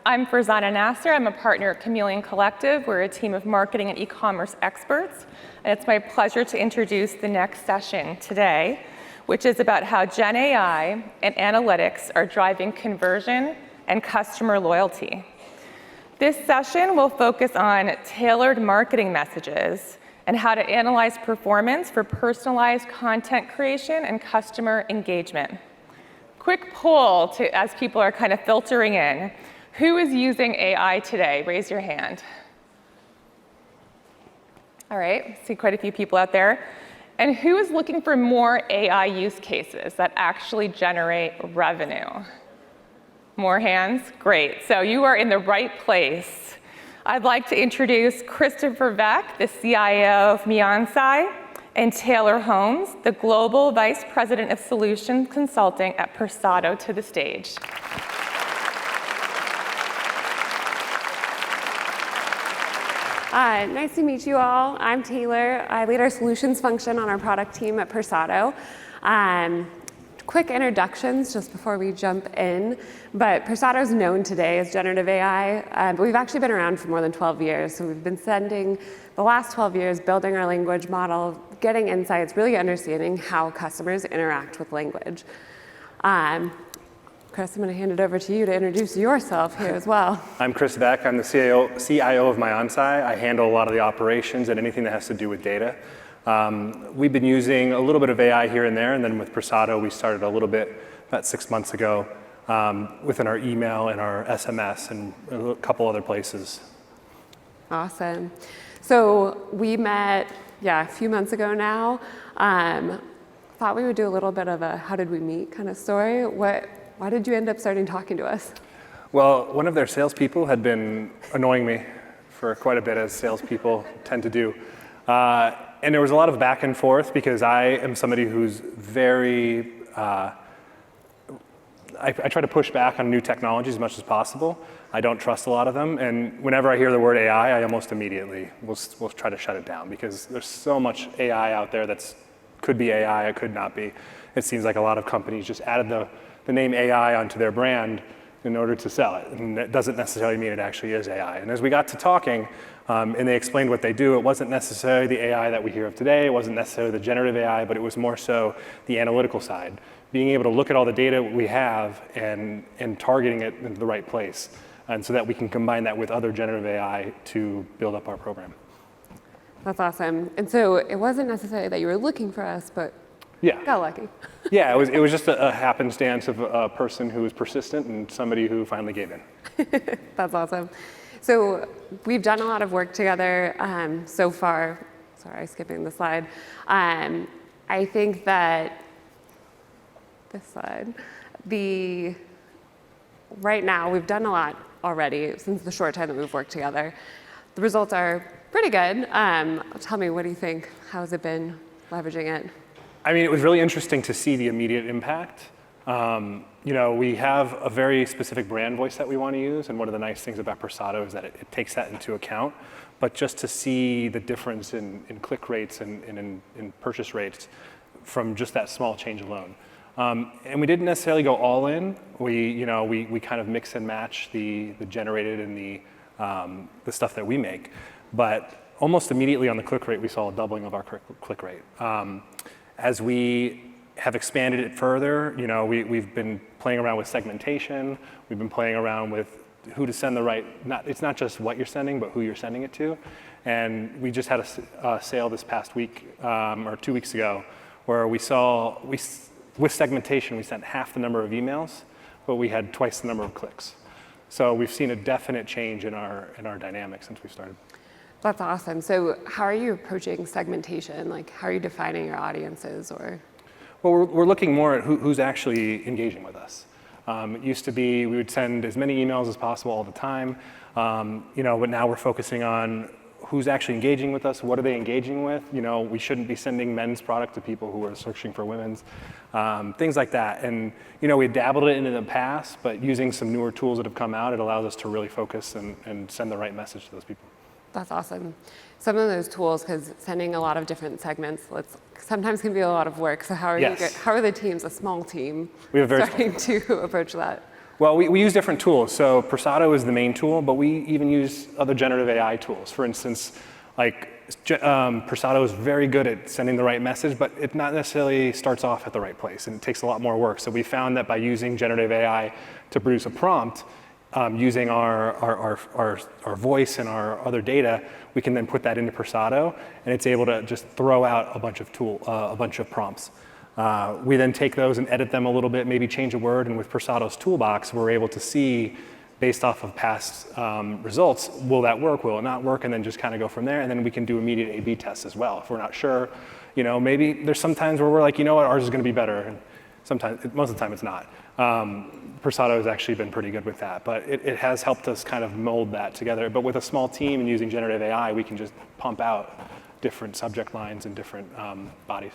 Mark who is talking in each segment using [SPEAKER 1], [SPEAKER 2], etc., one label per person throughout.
[SPEAKER 1] I'm Farzana Nasser. I'm a partner at Chameleon Collective. We're a team of marketing and e-commerce experts. And it's my pleasure to introduce the next session today, which is about how GenAI and analytics are driving conversion and customer loyalty. This session will focus on tailored marketing messages and how to analyze performance for personalized content creation and customer engagement. Quick poll as people are kind of filtering in. Who is using AI today? Raise your hand. All right, see quite a few people out there. And who is looking for more AI use cases that actually generate revenue? More hands? Great. So you are in the right place. I'd like to introduce Christopher Veck, the CIO of Miansai, and Taylor Holmes, the Global Vice President of Solutions Consulting at Persado, to the stage.
[SPEAKER 2] Nice to meet you all. I'm Taylor. I lead our solutions function on our product team at Persado. Quick introductions just before we jump in. But Persado is known today as generative AI, but we've actually been around for more than 12 years. So we've been spending the last 12 years building our language model, getting insights, really understanding how customers interact with language. Chris, I'm going to hand it over to you to introduce yourself here as well.
[SPEAKER 3] I'm Chris Veck. I'm the CIO of Miansai. I handle a lot of the operations and anything that has to do with data. We've been using a little bit of AI here and there, and then with Persado, we started a little bit about 6 months ago within our email and our SMS and a couple other places.
[SPEAKER 2] Awesome. So we met, a few months ago now. Thought we would do a little bit of a how did we meet kind of story. Why did you end up starting talking to us?
[SPEAKER 3] Well, one of their salespeople had been annoying me for quite a bit, as salespeople tend to do. And there was a lot of back and forth because I am somebody who's very, I try to push back on new technologies as much as possible. I don't trust a lot of them. And whenever I hear the word AI, I almost immediately will try to shut it down because there's so much AI out there that's could be AI, it could not be. It seems like a lot of companies just added the name AI onto their brand in order to sell it. And that doesn't necessarily mean it actually is AI. And as we got to talking, and they explained what they do, it wasn't necessarily the AI that we hear of today, it wasn't necessarily the generative AI, but it was more so the analytical side. Being able to look at all the data we have and targeting it in the right place. And so that we can combine that with other generative AI to build up our program.
[SPEAKER 2] That's awesome. And so it wasn't necessarily that you were looking for us, but got lucky.
[SPEAKER 3] Yeah, it was just a happenstance of a person who was persistent and somebody who finally gave in.
[SPEAKER 2] That's awesome. So we've done a lot of work together so far. Sorry, skipping the slide. I think that this slide, right now we've done a lot already since the short time that we've worked together. The results are pretty good. Tell me, what do you think? How's it been leveraging it?
[SPEAKER 3] I mean, it was really interesting to see the immediate impact. We have a very specific brand voice that we want to use, and one of the nice things about Persado is that it takes that into account. But just to see the difference in click rates and in purchase rates from just that small change alone. And we didn't necessarily go all in. We kind of mix and match the generated and the stuff that we make. But almost immediately on the click rate, we saw a doubling of our click rate. As we have expanded it further, we've been playing around with segmentation. We've been playing around with who to send it's not just what you're sending, but who you're sending it to. And we just had a sale this past week, or 2 weeks ago, where with segmentation, we sent half the number of emails, but we had twice the number of clicks. So we've seen a definite change in our dynamic since we started.
[SPEAKER 2] That's awesome. So how are you approaching segmentation? Like, how are you defining your audiences? Well,
[SPEAKER 3] we're looking more at who's actually engaging with us. It used to be we would send as many emails as possible all the time, but now we're focusing on who's actually engaging with us, what are they engaging with? We shouldn't be sending men's product to people who are searching for women's, things like that. And, we dabbled it in the past, but using some newer tools that have come out, it allows us to really focus and send the right message to those people.
[SPEAKER 2] That's awesome. Some of those tools, because sending a lot of different segments sometimes can be a lot of work. So how are the teams, a small team, starting to approach that?
[SPEAKER 3] Well, we use different tools. So Persado is the main tool, but we even use other generative AI tools. For instance, like Persado is very good at sending the right message, but it not necessarily starts off at the right place, and it takes a lot more work. So we found that by using generative AI to produce a prompt, using our voice and our other data, we can then put that into Persado, and it's able to just throw out a bunch of prompts. We then take those and edit them a little bit, maybe change a word, and with Persado's toolbox, we're able to see, based off of past results, will that work, will it not work, and then just kind of go from there, and then we can do immediate A/B tests as well. If we're not sure, maybe there's some times where we're like, you know what, ours is going to be better, and most of the time it's not. Persado has actually been pretty good with that, but it has helped us kind of mold that together. But with a small team and using generative AI, we can just pump out different subject lines and different bodies.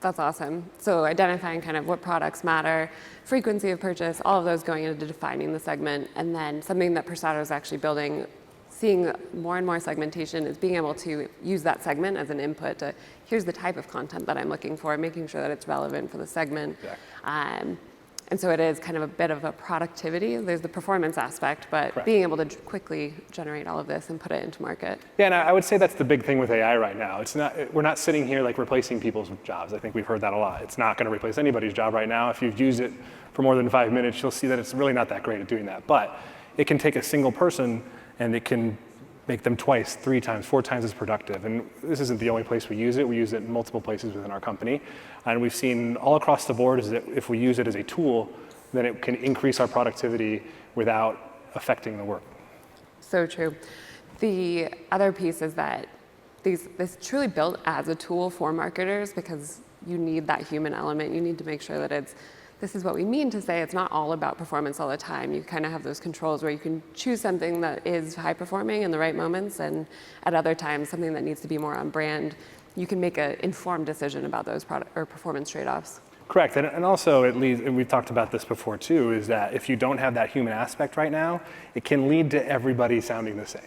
[SPEAKER 2] That's awesome. So identifying kind of what products matter, frequency of purchase, all of those going into defining the segment, and then something that Persado is actually building, seeing more and more segmentation, is being able to use that segment as an input to, here's the type of content that I'm looking for, making sure that it's relevant for the segment.
[SPEAKER 3] Exactly.
[SPEAKER 2] And so it is kind of a bit of a productivity. There's the performance aspect, but
[SPEAKER 3] Correct.
[SPEAKER 2] being able to quickly generate all of this and put it into market.
[SPEAKER 3] Yeah, and I would say that's the big thing with AI right now. We're not sitting here like replacing people's jobs. I think we've heard that a lot. It's not going to replace anybody's job right now. If you've used it for more than 5 minutes, you'll see that it's really not that great at doing that. But it can take a single person and it can make them twice, 3 times, 4 times as productive. And this isn't the only place we use it. We use it in multiple places within our company. And we've seen all across the board is that if we use it as a tool, then it can increase our productivity without affecting the work.
[SPEAKER 2] So true. The other piece is that this truly built as a tool for marketers, because you need that human element. You need to make sure that this is what we mean to say it's not all about performance all the time. You kind of have those controls where you can choose something that is high performing in the right moments, and at other times something that needs to be more on brand. You can make an informed decision about those product or performance trade-offs.
[SPEAKER 3] Correct, and also it leads, and we've talked about this before too, is that if you don't have that human aspect right now, it can lead to everybody sounding the same.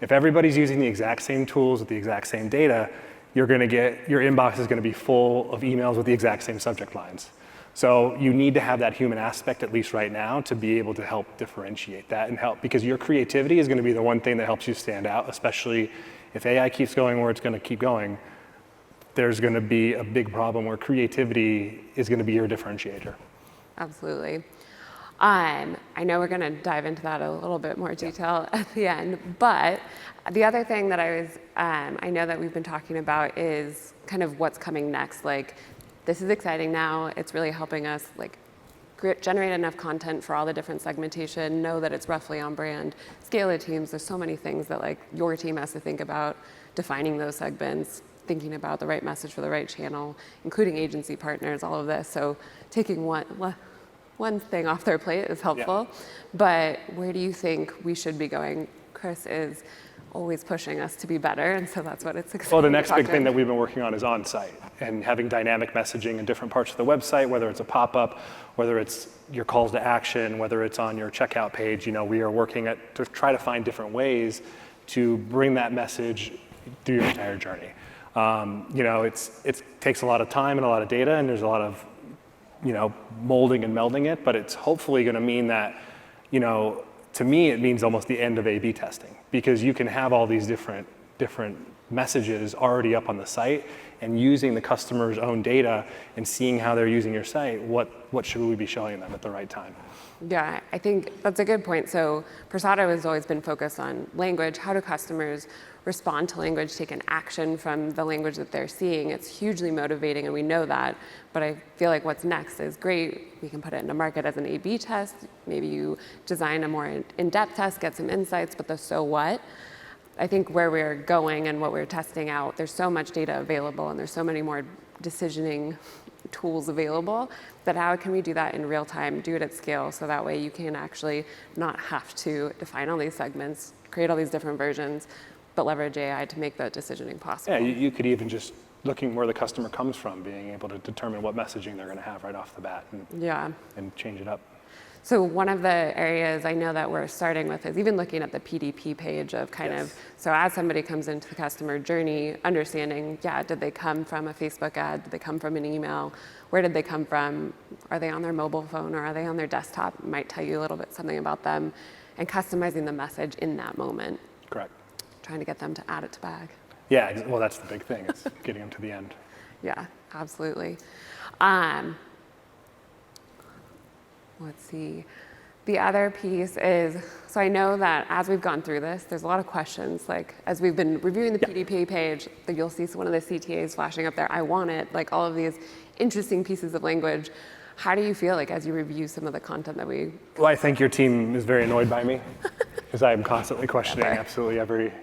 [SPEAKER 3] If everybody's using the exact same tools with the exact same data, your inbox is going to be full of emails with the exact same subject lines. So you need to have that human aspect, at least right now, to be able to help differentiate that and help, because your creativity is going to be the one thing that helps you stand out, especially if AI keeps going where it's going to keep going. There's going to be a big problem where creativity is going to be your differentiator.
[SPEAKER 2] Absolutely. I know we're going to dive into that a little bit more detail at the end, but the other thing that I know that we've been talking about is kind of what's coming next. Like, this is exciting now. It's really helping us generate enough content for all the different segmentation, know that it's roughly on brand, scale the teams. There's so many things that your team has to think about, defining those segments, thinking about the right message for the right channel, including agency partners, all of this. So taking one thing off their plate is helpful. Yeah. But where do you think we should be going? Chris is always pushing us to be better, and so that's what it's exciting.
[SPEAKER 3] Well, the next big thing that we've been working on is on-site and having dynamic messaging in different parts of the website, whether it's a pop-up, whether it's your calls to action, whether it's on your checkout page. We are working to try to find different ways to bring that message through your entire journey. It takes a lot of time and a lot of data, and there's a lot of molding and melding it, but it's hopefully going to mean that, to me, it means almost the end of A/B testing, because you can have all these different messages already up on the site, and using the customer's own data and seeing how they're using your site, what should we be showing them at the right time?
[SPEAKER 2] Yeah, I think that's a good point. So Persado has always been focused on language. How do customers respond to language, take an action from the language that they're seeing? It's hugely motivating, and we know that. But I feel like what's next is great. We can put it into market as an A/B test. Maybe you design a more in-depth test, get some insights, but the so what? I think where we're going and what we're testing out, there's so much data available, and there's so many more decisioning tools available, that how can we do that in real time, do it at scale, so that way you can actually not have to define all these segments, create all these different versions, but leverage AI to make that decisioning possible.
[SPEAKER 3] Yeah, you could even just looking where the customer comes from, being able to determine what messaging they're going to have right off the bat and change it up.
[SPEAKER 2] So one of the areas I know that we're starting with is even looking at the PDP page of kind of, so as somebody comes into the customer journey, understanding, did they come from a Facebook ad? Did they come from an email? Where did they come from? Are they on their mobile phone or are they on their desktop? It might tell you a little bit something about them, and customizing the message in that moment.
[SPEAKER 3] Correct.
[SPEAKER 2] Trying to get them to add it to bag.
[SPEAKER 3] Yeah, well, that's the big thing, is getting them to the end.
[SPEAKER 2] Yeah, absolutely. Let's see. The other piece is, so I know that as we've gone through this, there's a lot of questions. Like as we've been reviewing the PDP page, you'll see one of the CTAs flashing up there, I want it, like all of these interesting pieces of language. How do you feel like as you review some of the content that we...
[SPEAKER 3] Well, I think your team is very annoyed by me because I am constantly questioning absolutely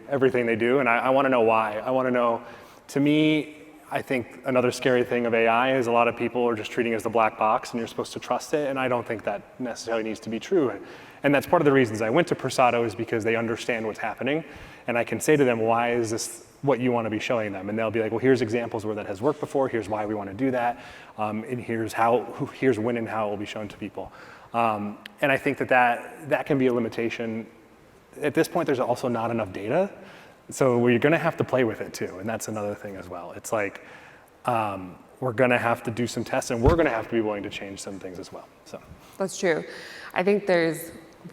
[SPEAKER 3] everything they do. And I want to know why. I want to know, to me, I think another scary thing of AI is a lot of people are just treating it as the black box and you're supposed to trust it. And I don't think that necessarily needs to be true. And that's part of the reasons I went to Persado, is because they understand what's happening. And I can say to them, why is this what you want to be showing them? And they'll be like, well, here's examples where that has worked before. Here's why we want to do that. And here's when and how it will be shown to people. And I think that can be a limitation. At this point, there's also not enough data. So you're going to have to play with it too, and that's another thing as well. It's like we're going to have to do some tests, and we're going to have to be willing to change some things as well. So
[SPEAKER 2] that's true. I think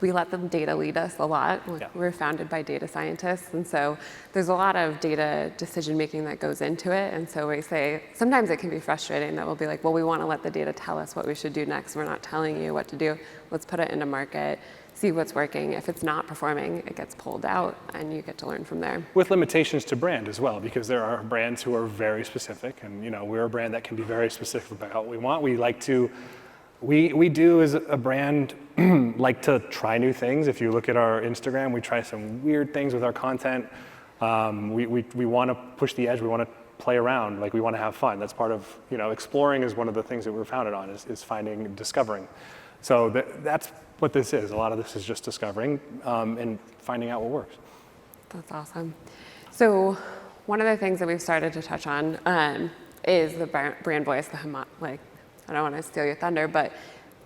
[SPEAKER 2] we let the data lead us a lot.
[SPEAKER 3] Yeah.
[SPEAKER 2] We're founded by data scientists, and so there's a lot of data decision making that goes into it. And so we say sometimes it can be frustrating that we'll be like, well, we want to let the data tell us what we should do next. We're not telling you what to do. Let's put it into market. See what's working. If it's not performing, it gets pulled out and you get to learn from there.
[SPEAKER 3] With limitations to brand as well, because there are brands who are very specific, and we're a brand that can be very specific about what we want. We do as a brand like to try new things. If you look at our Instagram, we try some weird things with our content. We want to push the edge. We want to play around. Like we want to have fun. That's part of, exploring is one of the things that we're founded on, is finding and discovering. So that's what this is. A lot of this is just discovering and finding out what works.
[SPEAKER 2] That's awesome. So one of the things that we've started to touch on is the brand voice, I don't want to steal your thunder, but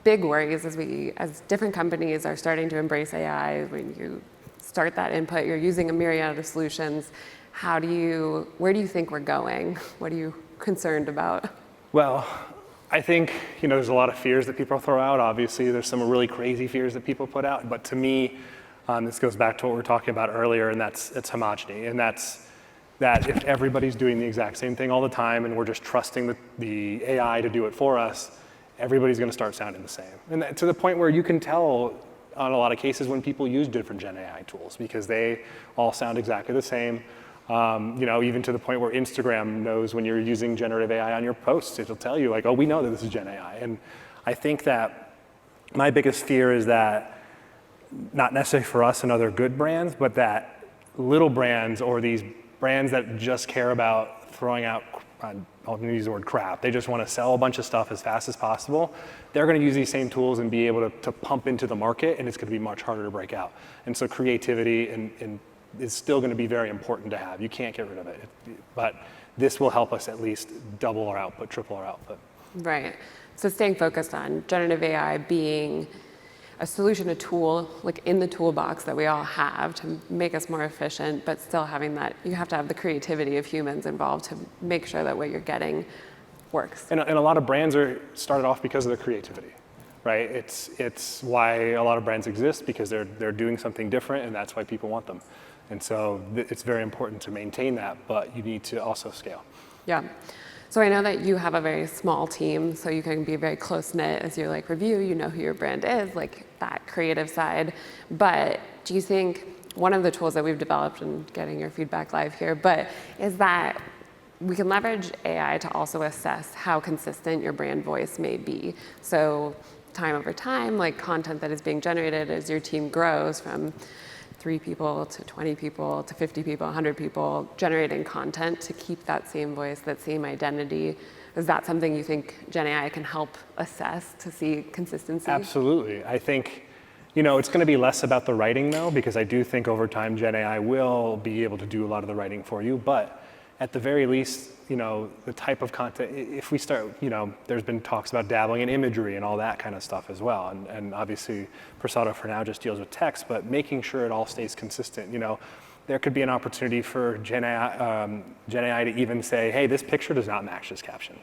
[SPEAKER 2] big worries as different companies are starting to embrace AI. When you start that input, you're using a myriad of solutions. Where do you think we're going? What are you concerned about?
[SPEAKER 3] Well, I think, there's a lot of fears that people throw out. Obviously, there's some really crazy fears that people put out. But to me, this goes back to what we were talking about earlier, and it's homogeny. And that's that if everybody's doing the exact same thing all the time and we're just trusting the AI to do it for us, everybody's going to start sounding the same. And to the point where you can tell on a lot of cases when people use different GenAI tools, because they all sound exactly the same. Even to the point where Instagram knows when you're using generative AI on your posts, it'll tell you like, oh, we know that this is GenAI. And I think that my biggest fear is that, not necessarily for us and other good brands, but that little brands or these brands that just care about throwing out, I'll use the word crap, they just want to sell a bunch of stuff as fast as possible. They're going to use these same tools and be able to pump into the market, and it's going to be much harder to break out. And so creativity and is still going to be very important to have. You can't get rid of it. But this will help us at least double our output, triple our output.
[SPEAKER 2] Right. So staying focused on generative AI being a solution, a tool, like in the toolbox that we all have to make us more efficient, but still having that, you have to have the creativity of humans involved to make sure that what you're getting works.
[SPEAKER 3] And a lot of brands are started off because of their creativity, right? It's why a lot of brands exist, because they're doing something different, and that's why people want them. And so it's very important to maintain that, but you need to also scale.
[SPEAKER 2] Yeah. So I know that you have a very small team, so you can be very close-knit as you review, who your brand is, that creative side. But do you think one of the tools that we've developed, and getting your feedback live here, but is that we can leverage AI to also assess how consistent your brand voice may be. So time over time, content that is being generated as your team grows from 3 people to 20 people to 50 people, 100 people, generating content to keep that same voice, that same identity. Is that something you think GenAI can help assess to see consistency?
[SPEAKER 3] Absolutely. I think, it's going to be less about the writing though, because I do think over time GenAI will be able to do a lot of the writing for you. But at the very least, the type of content, if we start, there's been talks about dabbling in imagery and all that kind of stuff as well. And obviously Persado for now just deals with text, but making sure it all stays consistent. There could be an opportunity for GenAI to even say, hey, this picture does not match this caption.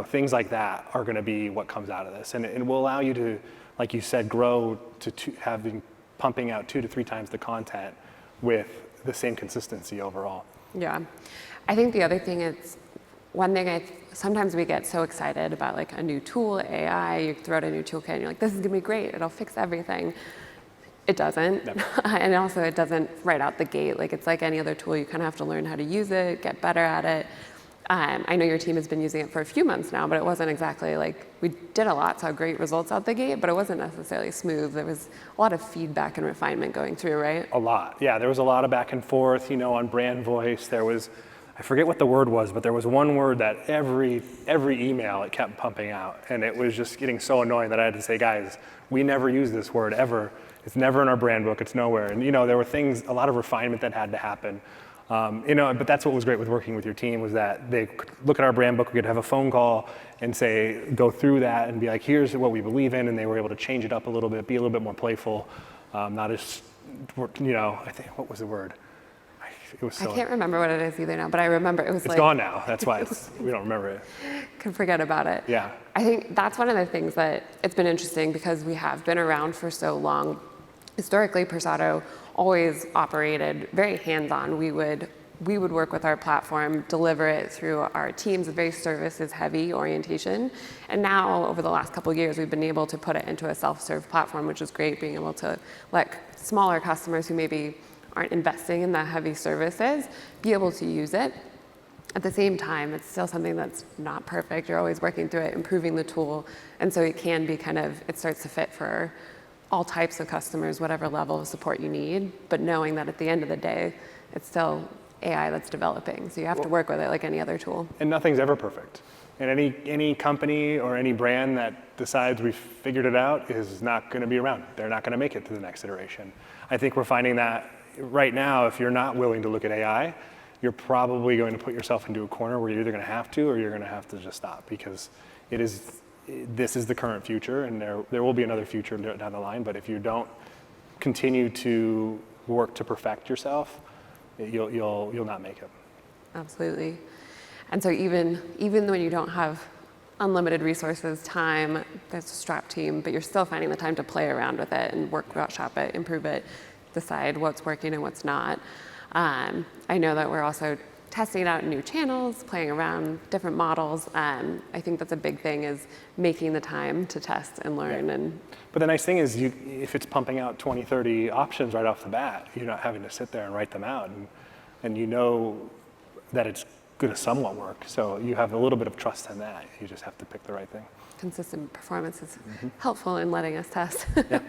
[SPEAKER 3] Things like that are going to be what comes out of this. And it will allow you to, like you said, grow to pumping out 2 to 3 times the content with the same consistency overall.
[SPEAKER 2] Yeah. I think the other thing is, one thing sometimes we get so excited about like a new tool, AI, you throw out a new toolkit and you're like, this is gonna be great, it'll fix everything. It doesn't.
[SPEAKER 3] Never.
[SPEAKER 2] And also it doesn't right out the gate. Like it's like any other tool, you kind of have to learn how to use it, get better at it. I know your team has been using it for a few months now, but it wasn't exactly like, we did a lot, saw great results out the gate, but it wasn't necessarily smooth. There was a lot of feedback and refinement going through, right?
[SPEAKER 3] A lot, yeah. There was a lot of back and forth, on brand voice. There was, I forget what the word was, but there was one word that every email it kept pumping out. And it was just getting so annoying that I had to say, guys, we never use this word ever. It's never in our brand book, it's nowhere. And there were things, a lot of refinement that had to happen. But that's what was great with working with your team, was that they could look at our brand book, we could have a phone call and say, go through that and be like, here's what we believe in, and they were able to change it up a little bit, be a little bit more playful, not as, I think, what was the word? It was so,
[SPEAKER 2] I can't remember what it is either now, but I remember it was
[SPEAKER 3] it's gone now, that's why we don't remember it.
[SPEAKER 2] Can forget about it.
[SPEAKER 3] Yeah.
[SPEAKER 2] I think that's one of the things that it's been interesting because we have been around for so long. Historically, Persado always operated very hands-on. We would work with our platform, deliver it through our teams, a very services-heavy orientation. And now, over the last couple of years, we've been able to put it into a self-serve platform, which is great, being able to let smaller customers who maybe aren't investing in the heavy services be able to use it. At the same time, it's still something that's not perfect. You're always working through it, improving the tool. And so it can be it starts to fit for all types of customers, whatever level of support you need, but knowing that at the end of the day, it's still AI that's developing. So you have to work with it like any other tool.
[SPEAKER 3] And nothing's ever perfect. And any company or any brand that decides we've figured it out is not going to be around. They're not going to make it to the next iteration. I think we're finding that right now, if you're not willing to look at AI, you're probably going to put yourself into a corner where you're either going to have to or you're going to have to just stop, because this is the current future, and there will be another future down the line. But if you don't continue to work to perfect yourself, you'll not make it.
[SPEAKER 2] Absolutely. And so even when you don't have unlimited resources, time, there's a strapped team, but you're still finding the time to play around with it and workshop it, improve it, decide what's working and what's not. I know that we're also testing out new channels, playing around different models. I think that's a big thing, is making the time to test and learn.
[SPEAKER 3] Yeah. But the nice thing is, if it's pumping out 20, 30 options right off the bat, you're not having to sit there and write them out, and you know that it's going to somewhat work. So you have a little bit of trust in that. You just have to pick the right thing.
[SPEAKER 2] Consistent performance is helpful in letting us test.
[SPEAKER 3] Yeah.